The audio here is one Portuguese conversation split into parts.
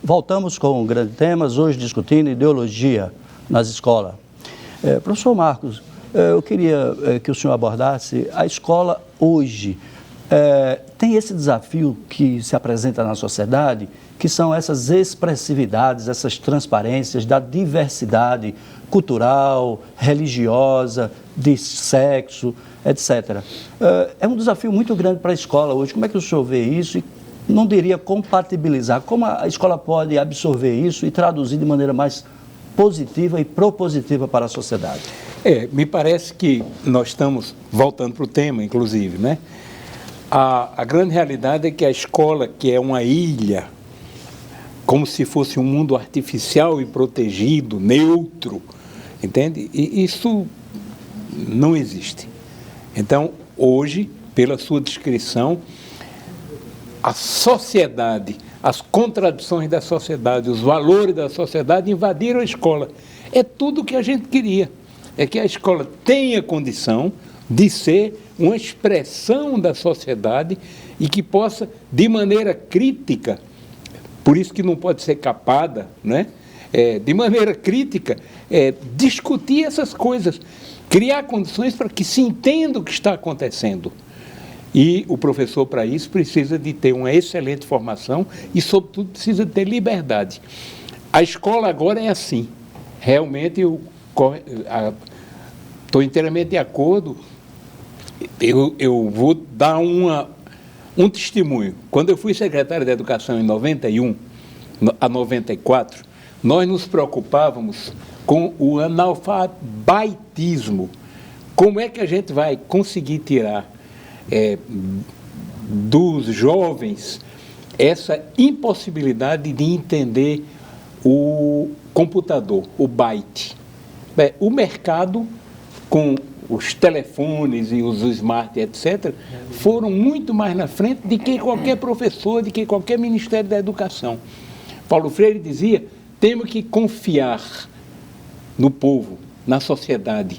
voltamos com um grande tema, hoje discutindo ideologia nas escolas. Professor Marcos, eu queria que o senhor abordasse a escola hoje. Tem esse desafio que se apresenta na sociedade, que são essas expressividades, essas transparências da diversidade cultural, religiosa, de sexo, etc. É um desafio muito grande para a escola hoje. Como é que o senhor vê isso e não diria compatibilizar? Como a escola pode absorver isso e traduzir de maneira mais positiva e propositiva para a sociedade? Me parece que nós estamos voltando para o tema, inclusive, né? A grande realidade é que a escola, que é uma ilha, como se fosse um mundo artificial e protegido, neutro, entende? E isso não existe. Então, hoje, pela sua descrição, a sociedade, as contradições da sociedade, os valores da sociedade invadiram a escola. É tudo o que a gente queria. É que a escola tenha condição de ser uma expressão da sociedade e que possa, de maneira crítica, por isso que não pode ser capada, né? De maneira crítica, discutir essas coisas, criar condições para que se entenda o que está acontecendo. E o professor, para isso, precisa de ter uma excelente formação e, sobretudo, precisa ter liberdade. A escola agora é assim. Realmente, eu estou inteiramente de acordo. Eu vou dar um testemunho. Quando eu fui secretário de Educação em 91 a 94, nós nos preocupávamos com o analfabetismo. Como é que a gente vai conseguir tirar dos jovens essa impossibilidade de entender o computador, o byte? O mercado, com os telefones e os smart, etc., foram muito mais na frente de que qualquer professor, de que qualquer Ministério da Educação. Paulo Freire dizia, temos que confiar no povo, na sociedade.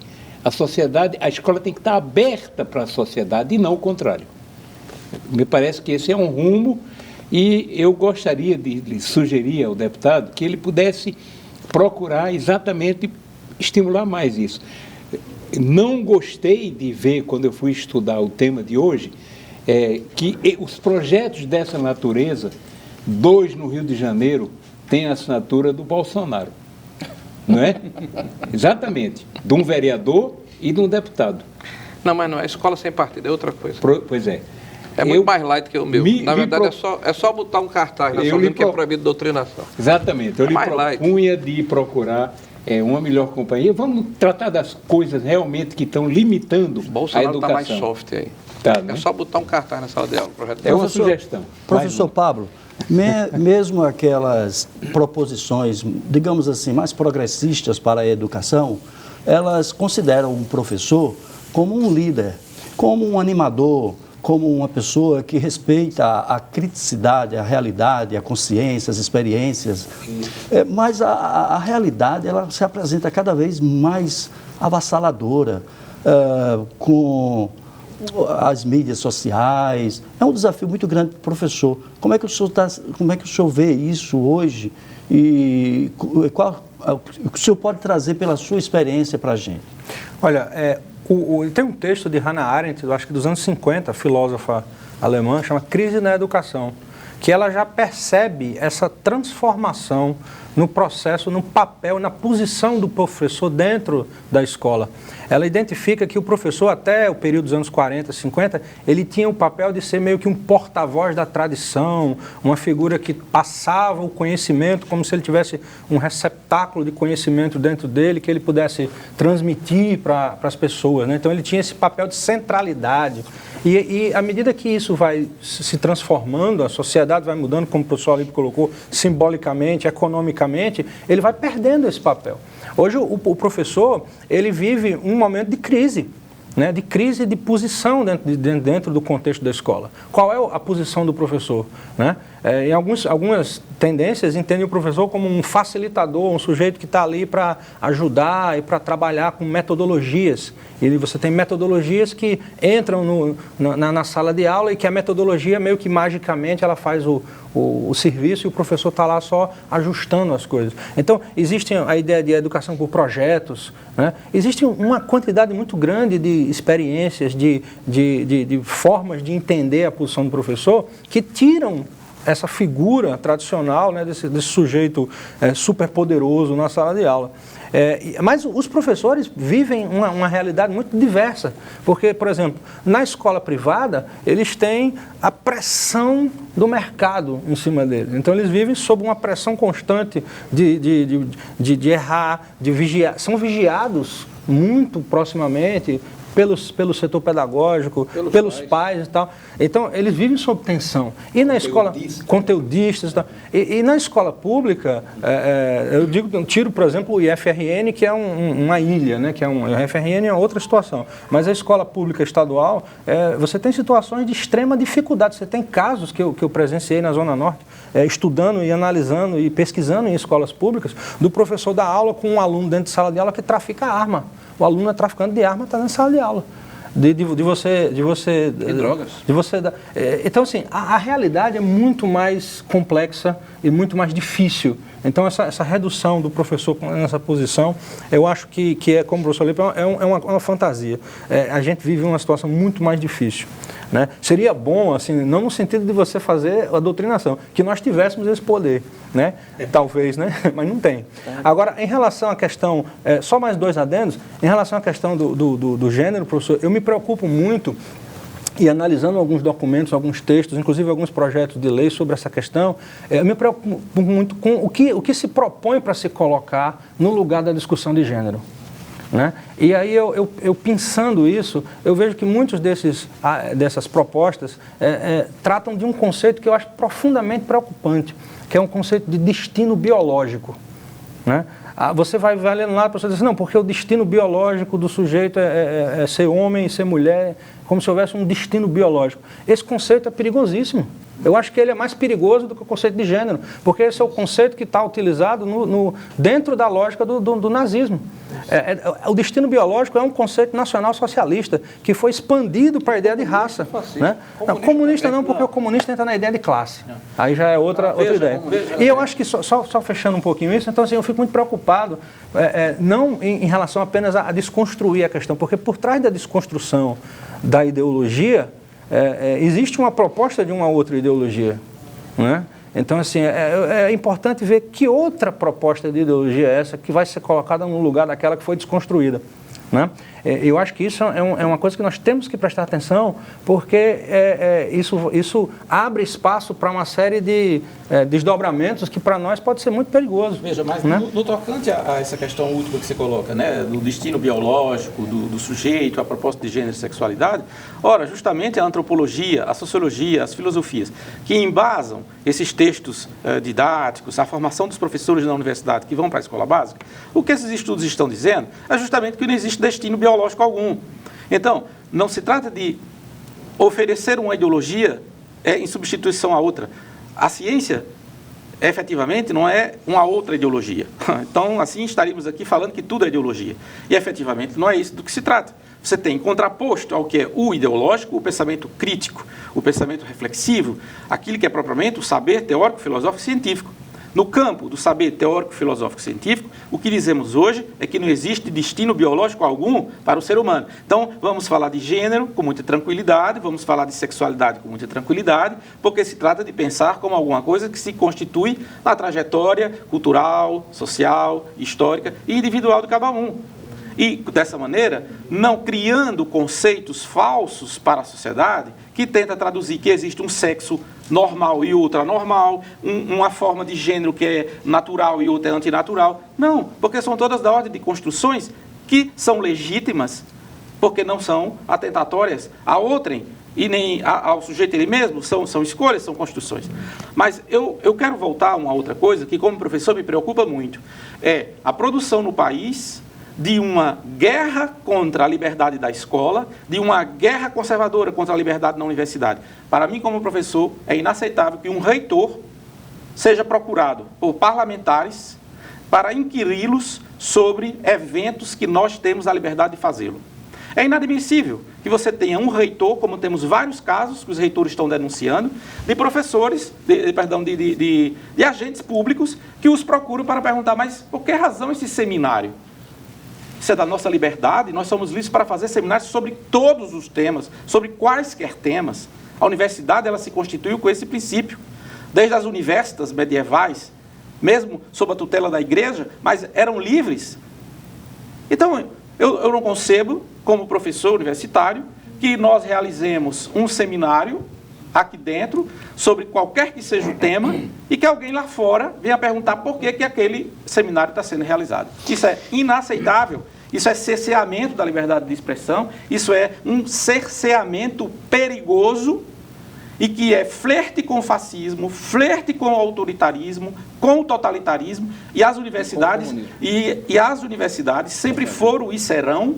A escola tem que estar aberta para a sociedade e não o contrário. Me parece que esse é um rumo e eu gostaria de sugerir ao deputado que ele pudesse procurar exatamente estimular mais isso. Não gostei de ver, quando eu fui estudar o tema de hoje, que os projetos dessa natureza, 2 no Rio de Janeiro, têm a assinatura do Bolsonaro. Não é? Exatamente. De um vereador e de um deputado. Não, mas não é escola sem partido, é outra coisa. Pois é. É muito mais light que o meu. Na verdade, é só botar um cartaz na sua vida que é proibido doutrinação. Exatamente. Eu lhe propunha de procurar uma melhor companhia. Vamos tratar das coisas realmente que estão limitando a educação. Está mais soft aí. Tá, né? É só botar um cartaz na sala de aula. É uma sugestão. Professor Pablo, mesmo aquelas proposições, digamos assim, mais progressistas para a educação, elas consideram um professor como um líder, como um animador, como uma pessoa que respeita a criticidade, a realidade, a consciência, as experiências. Mas a realidade, ela se apresenta cada vez mais avassaladora, com as mídias sociais. É um desafio muito grande para o professor. Como é que o senhor vê isso hoje? E o que o senhor pode trazer pela sua experiência para a gente? Olha, tem um texto de Hannah Arendt, eu acho que dos anos 50, filósofa alemã, chama Crise na Educação, que ela já percebe essa transformação no processo, no papel, na posição do professor dentro da escola. Ela identifica que o professor, até o período dos anos 40, 50, ele tinha o papel de ser meio que um porta-voz da tradição, uma figura que passava o conhecimento como se ele tivesse um receptáculo de conhecimento dentro dele, que ele pudesse transmitir para as pessoas, né? Então ele tinha esse papel de centralidade. E à medida que isso vai se transformando, a sociedade vai mudando, como o professor Alípio colocou, simbolicamente, economicamente, ele vai perdendo esse papel. Hoje o professor, ele vive um momento de crise. né, de crise de posição dentro do contexto da escola. Qual é a posição do professor? Né? Em algumas tendências, entendem o professor como um facilitador, um sujeito que está ali para ajudar e para trabalhar com metodologias. E você tem metodologias que entram na sala de aula e que a metodologia, meio que magicamente, ela faz o serviço e o professor está lá só ajustando as coisas. Então, existe a ideia de educação por projetos, né? Existe uma quantidade muito grande de experiências, de formas de entender a posição do professor que tiram essa figura tradicional, né, desse sujeito super poderoso na sala de aula. Mas os professores vivem uma realidade muito diversa, porque, por exemplo, na escola privada, eles têm a pressão do mercado em cima deles. Então, eles vivem sob uma pressão constante de errar, de vigiar. São vigiados muito proximamente pelo setor pedagógico, pelos pais e tal. Então, eles vivem sob tensão. E na escola, conteudistas e tal. E na escola pública, eu tiro, por exemplo, o IFRN, que é uma ilha, né? O IFRN é outra situação. Mas a escola pública estadual, você tem situações de extrema dificuldade. Você tem casos que eu presenciei na Zona Norte, estudando e analisando e pesquisando em escolas públicas, do professor dar aula com um aluno dentro de sala de aula que trafica arma. O aluno é traficante de arma, está na sala de aula. De drogas. Então, assim, a realidade é muito mais complexa e muito mais difícil. Então, essa redução do professor nessa posição, eu acho que é, como o professor Lipe, é uma fantasia. A gente vive uma situação muito mais difícil. Né? Seria bom, assim, não no sentido de você fazer a doutrinação, que nós tivéssemos esse poder, né? Talvez, né? Mas não tem. Agora, em relação à questão, só mais 2 adendos, em relação à questão do gênero, professor, eu me preocupo muito, e analisando alguns documentos, alguns textos, inclusive alguns projetos de lei sobre essa questão, eu me preocupo muito com o que se propõe para se colocar no lugar da discussão de gênero. Né? E aí, eu pensando isso, eu vejo que muitos dessas propostas tratam de um conceito que eu acho profundamente preocupante, que é um conceito de destino biológico. Né? Você vai lendo lá, a pessoa diz assim, não, porque o destino biológico do sujeito é ser homem e ser mulher, como se houvesse um destino biológico. Esse conceito é perigosíssimo. Eu acho que ele é mais perigoso do que o conceito de gênero, porque esse é o conceito que está utilizado dentro da lógica do nazismo. O destino biológico é um conceito nacional socialista que foi expandido para a ideia de raça. Né? Não, comunista não, porque o comunista entra na ideia de classe. Aí já é outra ideia. E eu acho que, só fechando um pouquinho isso, então assim, eu fico muito preocupado, não em relação apenas a desconstruir a questão, porque por trás da desconstrução da ideologia, existe uma proposta de uma outra ideologia, né? Então, assim, é importante ver que outra proposta de ideologia é essa que vai ser colocada no lugar daquela que foi desconstruída. Né? Eu acho que isso é uma coisa que nós temos que prestar atenção, porque isso abre espaço para uma série de desdobramentos que para nós pode ser muito perigoso. Veja, mas né? no tocante a essa questão última que você coloca, né, do destino biológico, do sujeito, a propósito de gênero e sexualidade, ora, justamente a antropologia, a sociologia, as filosofias, que embasam esses textos didáticos, a formação dos professores na universidade que vão para a escola básica, o que esses estudos estão dizendo é justamente que não existe destino biológico algum. Então, não se trata de oferecer uma ideologia em substituição a outra. A ciência, efetivamente, não é uma outra ideologia. Então, assim, estaríamos aqui falando que tudo é ideologia. E, efetivamente, não é isso do que se trata. Você tem contraposto ao que é o ideológico, o pensamento crítico, o pensamento reflexivo, aquilo que é propriamente o saber teórico, filosófico e científico. No campo do saber teórico, filosófico e científico, o que dizemos hoje é que não existe destino biológico algum para o ser humano. Então, vamos falar de gênero com muita tranquilidade, vamos falar de sexualidade com muita tranquilidade, porque se trata de pensar como alguma coisa que se constitui na trajetória cultural, social, histórica e individual de cada um. E, dessa maneira, não criando conceitos falsos para a sociedade que tenta traduzir que existe um sexo normal e outro anormal, uma forma de gênero que é natural e outra é antinatural. Não, porque são todas da ordem de construções que são legítimas, porque não são atentatórias a outrem e nem ao sujeito ele mesmo, são escolhas, são construções. Mas eu quero voltar a uma outra coisa que, como professor, me preocupa muito. É a produção no país de uma guerra contra a liberdade da escola, de uma guerra conservadora contra a liberdade na universidade. Para mim, como professor, é inaceitável que um reitor seja procurado por parlamentares para inquiri-los sobre eventos que nós temos a liberdade de fazê-lo. É inadmissível que você tenha um reitor, como temos vários casos que os reitores estão denunciando, de professores, de agentes públicos que os procuram para perguntar, mas por que razão esse seminário? Isso é da nossa liberdade, nós somos livres para fazer seminários sobre todos os temas, sobre quaisquer temas. A universidade, ela se constituiu com esse princípio. Desde as universitas medievais, mesmo sob a tutela da igreja, mas eram livres. Então, eu não concebo, como professor universitário, que nós realizemos um seminário aqui dentro, sobre qualquer que seja o tema, e que alguém lá fora venha perguntar por que aquele seminário está sendo realizado. Isso é inaceitável, isso é cerceamento da liberdade de expressão, isso é um cerceamento perigoso e que é flerte com o fascismo, flerte com o autoritarismo, com o totalitarismo, e as universidades, as universidades sempre foram e serão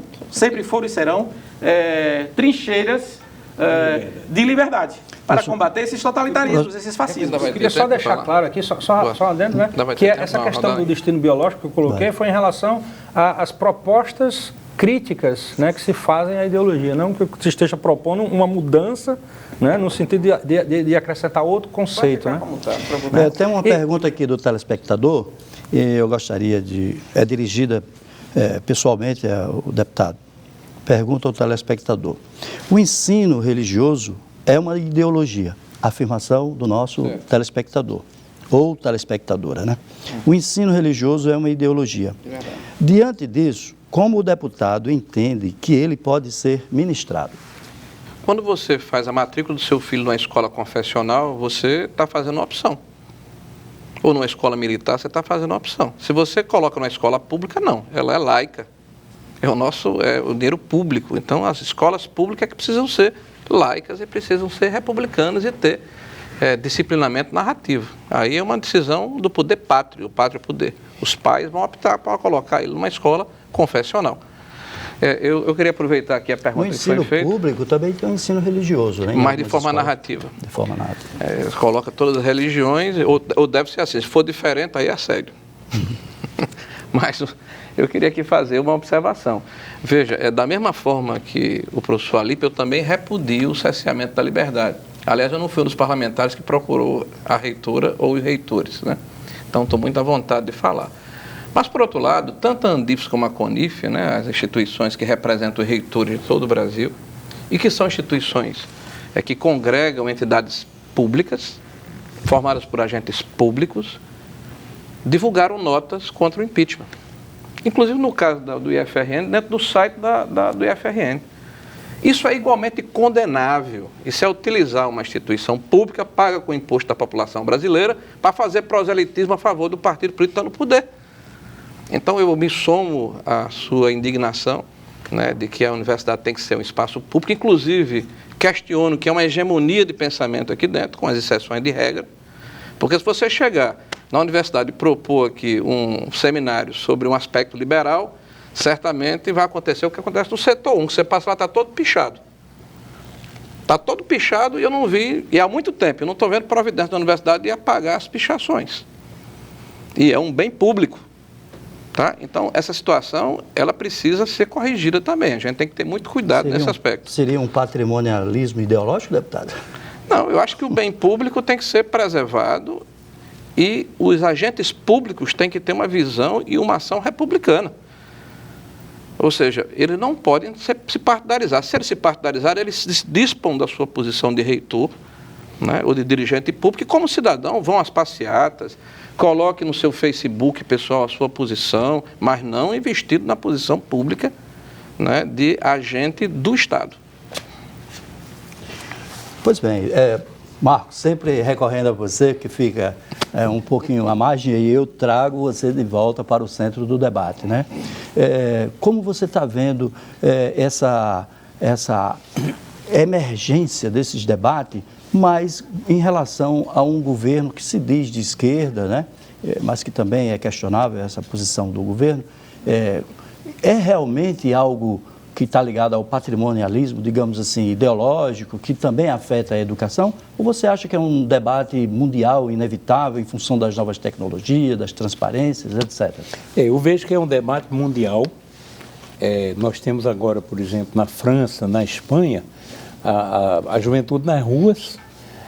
trincheiras de liberdade para combater esses totalitarismos, esses fascismos. Eu queria só deixar claro aqui, só adendo, né, que essa questão do destino biológico que eu coloquei foi em relação às propostas críticas, né, que se fazem à ideologia, não que se esteja propondo uma mudança, né, no sentido de acrescentar outro conceito. Né? Tem uma pergunta aqui do telespectador, e eu gostaria de... É dirigida pessoalmente ao deputado. Pergunta ao telespectador. O ensino religioso é uma ideologia, afirmação do nosso telespectador, ou telespectadora, né? O ensino religioso é uma ideologia. Diante disso, como o deputado entende que ele pode ser ministrado? Quando você faz a matrícula do seu filho numa escola confessional, você está fazendo uma opção. Ou numa escola militar, você está fazendo uma opção. Se você coloca numa escola pública, não, ela é laica. É o dinheiro público. Então, as escolas públicas que precisam ser laicas e precisam ser republicanas e ter disciplinamento narrativo. Aí é uma decisão do poder pátrio, o pátrio poder. Os pais vão optar para colocar ele numa escola confessional. Eu queria aproveitar aqui a pergunta que foi feita. O ensino público também tem um ensino religioso, né? Mas de forma narrativa. De forma narrativa. Coloca todas as religiões, ou deve ser assim. Se for diferente, aí é assédio. Mas eu queria aqui fazer uma observação. Veja, da mesma forma que o professor Alípio, eu também repudio o cerceamento da liberdade. Aliás, eu não fui um dos parlamentares que procurou a reitora ou os reitores, né? Então, estou muito à vontade de falar. Mas, por outro lado, tanto a Andifes como a Conif, né, as instituições que representam os reitores de todo o Brasil, e que são instituições que congregam entidades públicas, formadas por agentes públicos, divulgaram notas contra o impeachment. Inclusive, no caso do IFRN, dentro do site do IFRN. Isso é igualmente condenável. Isso é utilizar uma instituição pública, paga com o imposto da população brasileira, para fazer proselitismo a favor do partido político que está no poder. Então, eu me somo à sua indignação, né, de que a universidade tem que ser um espaço público. Inclusive, questiono que é uma hegemonia de pensamento aqui dentro, com as exceções de regra. Porque se você chegar na universidade e propor aqui um seminário sobre um aspecto liberal, certamente vai acontecer o que acontece no setor 1, que você passa lá, está todo pichado. Está todo pichado e eu não vi, e há muito tempo, eu não estou vendo providência da universidade de apagar as pichações. E é um bem público. Tá? Então, essa situação, ela precisa ser corrigida também. A gente tem que ter muito cuidado nesse aspecto. Seria um patrimonialismo ideológico, deputado? Não, eu acho que o bem público tem que ser preservado e os agentes públicos têm que ter uma visão e uma ação republicana. Ou seja, eles não podem se partidarizar. Se eles se partidarizarem, eles dispõem da sua posição de reitor, né, ou de dirigente público, e como cidadão vão às passeatas, coloque no seu Facebook, pessoal, a sua posição, mas não investido na posição pública, né, de agente do Estado. Pois bem, Marcos, sempre recorrendo a você, que fica um pouquinho à margem, e eu trago você de volta para o centro do debate, né? Como você está vendo essa emergência desses debates, mas em relação a um governo que se diz de esquerda, né? Mas que também é questionável essa posição do governo, é realmente algo que está ligado ao patrimonialismo, digamos assim, ideológico, que também afeta a educação? Ou você acha que é um debate mundial inevitável em função das novas tecnologias, das transparências, etc.? Eu vejo que é um debate mundial. Nós temos agora, por exemplo, na França, na Espanha, a juventude nas ruas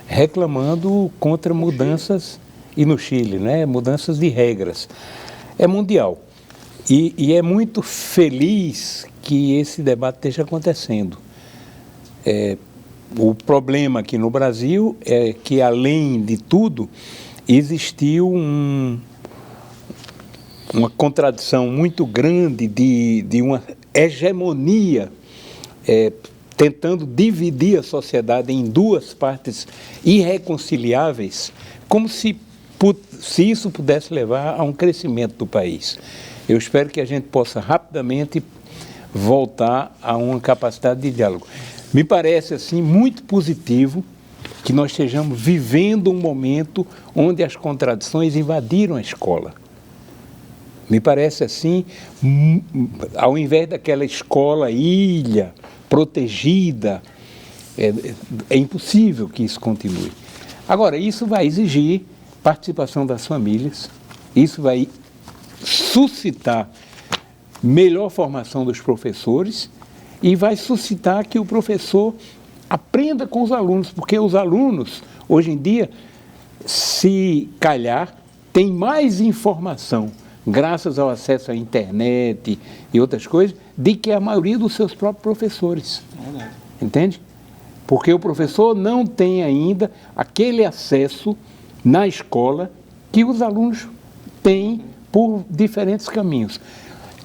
reclamando contra mudanças, e no Chile, né, mudanças de regras. É mundial. E é muito feliz que esse debate esteja acontecendo. O problema aqui no Brasil é que, além de tudo, existiu uma contradição muito grande de uma hegemonia tentando dividir a sociedade em duas partes irreconciliáveis, como se isso pudesse levar a um crescimento do país. Eu espero que a gente possa rapidamente voltar a uma capacidade de diálogo. Me parece, assim, muito positivo que nós estejamos vivendo um momento onde as contradições invadiram a escola. Me parece, assim, ao invés daquela escola ilha, protegida, é impossível que isso continue. Agora, isso vai exigir participação das famílias, isso vai suscitar melhor formação dos professores e vai suscitar que o professor aprenda com os alunos, porque os alunos, hoje em dia, se calhar, têm mais informação, graças ao acesso à internet e outras coisas, de que a maioria dos seus próprios professores. Entende? Porque o professor não tem ainda aquele acesso na escola que os alunos têm por diferentes caminhos.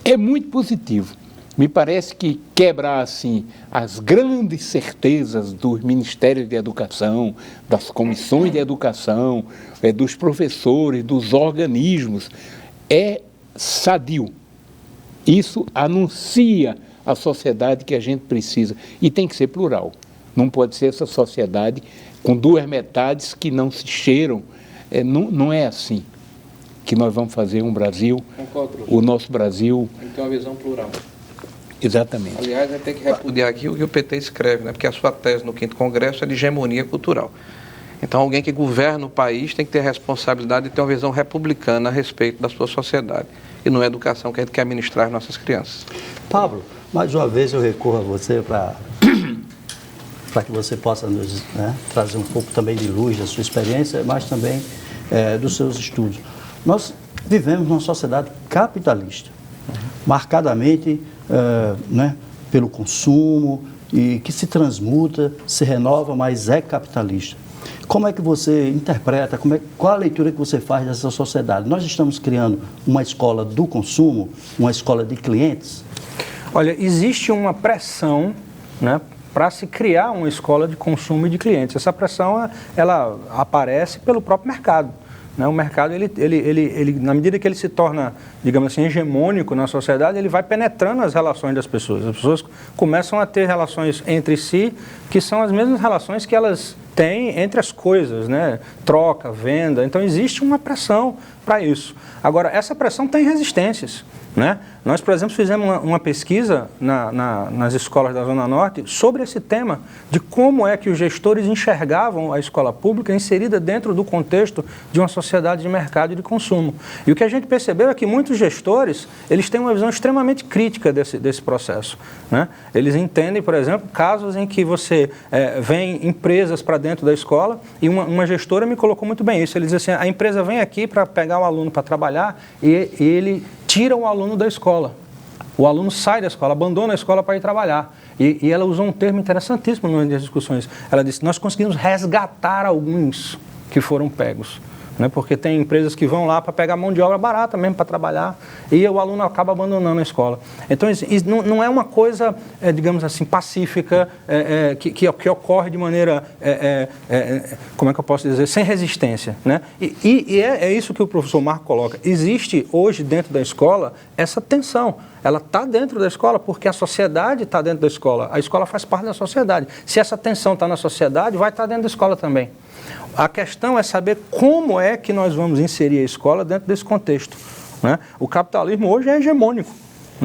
É muito positivo. Me parece que quebrar, assim, as grandes certezas dos ministérios de educação, das comissões de educação, dos professores, dos organismos, é sadio. Isso anuncia a sociedade que a gente precisa. E tem que ser plural. Não pode ser essa sociedade com duas metades que não se cheiram. Não é assim que nós vamos fazer um Brasil, o nosso Brasil. Então, a visão plural. Exatamente. Aliás, a gente tem que repudiar aqui o que o PT escreve, né? Porque a sua tese no 5º Congresso é de hegemonia cultural. Então, alguém que governa o país tem que ter a responsabilidade de ter uma visão republicana a respeito da sua sociedade. E não é a educação que a gente quer ministrar às nossas crianças. Pablo, mais uma vez eu recorro a você para que você possa nos trazer um pouco também de luz da sua experiência, mas também dos seus estudos. Nós vivemos numa sociedade capitalista, marcadamente pelo consumo, e que se transmuta, se renova, mas é capitalista. Como é que você interpreta, qual a leitura que você faz dessa sociedade? Nós estamos criando uma escola do consumo, uma escola de clientes? Olha, existe uma pressão, para se criar uma escola de consumo e de clientes. Essa pressão, ela aparece pelo próprio mercado. O mercado, ele, na medida que ele se torna, digamos assim, hegemônico na sociedade, ele vai penetrando as relações das pessoas. As pessoas começam a ter relações entre si, que são as mesmas relações que elas têm entre as coisas, troca, venda. Então, existe uma pressão para isso. Agora, essa pressão tem resistências. Nós, por exemplo, fizemos uma pesquisa nas escolas da Zona Norte sobre esse tema de como é que os gestores enxergavam a escola pública inserida dentro do contexto de uma sociedade de mercado e de consumo. E o que a gente percebeu é que muitos gestores, eles têm uma visão extremamente crítica desse processo. Eles entendem, por exemplo, casos em que você vem empresas para dentro da escola, e uma gestora me colocou muito bem isso. Ele diz assim, a empresa vem aqui para pegar o aluno para trabalhar e ele tira o aluno da escola. O aluno sai da escola, abandona a escola para ir trabalhar. E ela usou um termo interessantíssimo nas discussões. Ela disse, nós conseguimos resgatar alguns que foram pegos. Porque tem empresas que vão lá para pegar mão de obra barata mesmo para trabalhar, e o aluno acaba abandonando a escola. Então, isso não é uma coisa, digamos assim, pacífica, que ocorre de maneira, como é que eu posso dizer, sem resistência. E é isso que o professor Marco coloca. Existe hoje dentro da escola essa tensão. Ela está dentro da escola porque a sociedade está dentro da escola. A escola faz parte da sociedade. Se essa tensão está na sociedade, vai estar dentro da escola também. A questão é saber como é que nós vamos inserir a escola dentro desse contexto. O capitalismo hoje é hegemônico.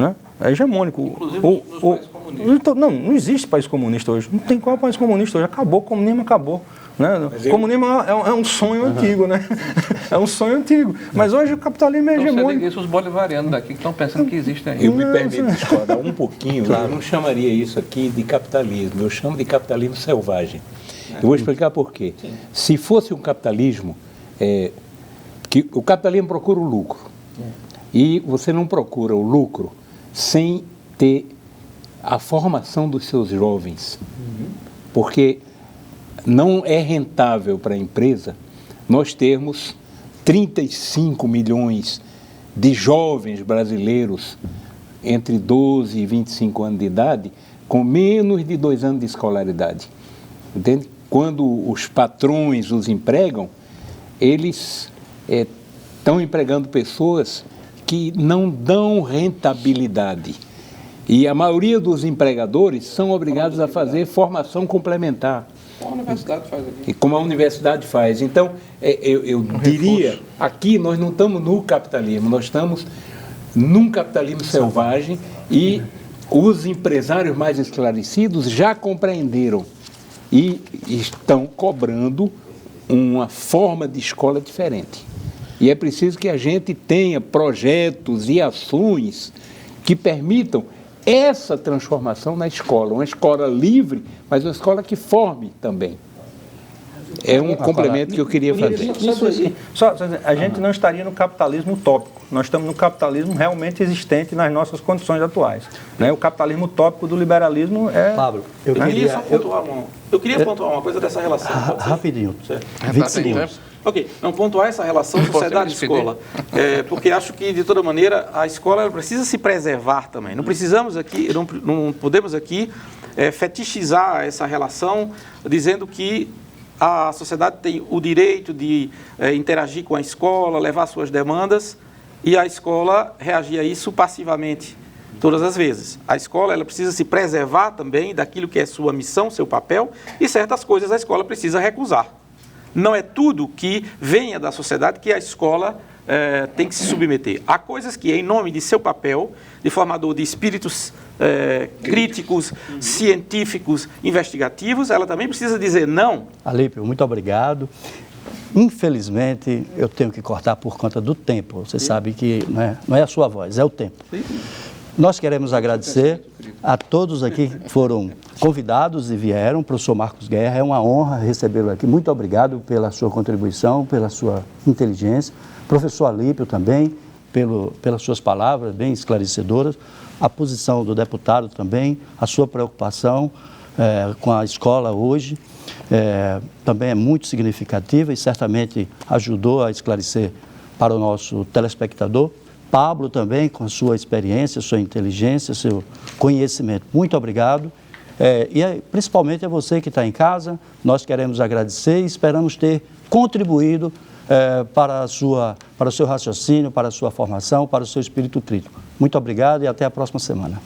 né? É hegemônico. Inclusive nos países comunistas. Então, não existe país comunista hoje. Não tem qual país comunista hoje. Acabou, o comunismo acabou. Né? O comunismo é um sonho antigo, né? É um sonho antigo. Mas hoje o capitalismo é Então, hegemônico. isso os bolivarianos daqui que estão pensando que existe ainda. Eu me permito discordar um pouquinho, eu não chamaria isso aqui de capitalismo, eu chamo de capitalismo selvagem. Eu vou explicar por quê. Se fosse um capitalismo, que o capitalismo procura o lucro, e você não procura o lucro sem ter a formação dos seus jovens, porque não é rentável para a empresa nós termos 35 milhões de jovens brasileiros entre 12 e 25 anos de idade com menos de 2 anos de escolaridade. Entende? Quando os patrões os empregam, eles estão empregando pessoas que não dão rentabilidade. E a maioria dos empregadores são obrigados a fazer formação complementar. Como a universidade faz aqui. E como a universidade faz. Então, eu diria, aqui nós não estamos no capitalismo, nós estamos num capitalismo selvagem e os empresários mais esclarecidos já compreenderam e estão cobrando uma forma de escola diferente. E é preciso que a gente tenha projetos e ações que permitam essa transformação na escola, uma escola livre, mas uma escola que forme também. É um complemento que eu queria fazer. A gente não estaria no capitalismo utópico, nós estamos no capitalismo realmente existente nas nossas condições atuais. Né? O capitalismo utópico do liberalismo é... Pablo, Eu queria pontuar uma coisa dessa relação. Rapidinho. 20 segundos. Ok, não pontuar essa relação sociedade-escola, porque acho que, de toda maneira, a escola precisa se preservar também. Não precisamos aqui, não podemos aqui fetichizar essa relação, dizendo que a sociedade tem o direito de interagir com a escola, levar suas demandas, e a escola reagir a isso passivamente, todas as vezes. A escola ela precisa se preservar também daquilo que é sua missão, seu papel, e certas coisas a escola precisa recusar. Não é tudo que venha da sociedade que a escola tem que se submeter. Há coisas que, em nome de seu papel, de formador de espíritos críticos, científicos, investigativos, ela também precisa dizer não. Alípio, muito obrigado. Infelizmente, eu tenho que cortar por conta do tempo. Você sabe que não é a sua voz, é o tempo. Nós queremos agradecer a todos aqui que foram convidados e vieram, professor Marcos Guerra, é uma honra recebê-lo aqui. Muito obrigado pela sua contribuição, pela sua inteligência. Professor Alípio também, pelas suas palavras bem esclarecedoras. A posição do deputado também, a sua preocupação com a escola hoje também é muito significativa e certamente ajudou a esclarecer para o nosso telespectador. Pablo também, com a sua experiência, sua inteligência, seu conhecimento. Muito obrigado. E principalmente a você que está em casa, nós queremos agradecer e esperamos ter contribuído para o seu raciocínio, para a sua formação, para o seu espírito crítico. Muito obrigado e até a próxima semana.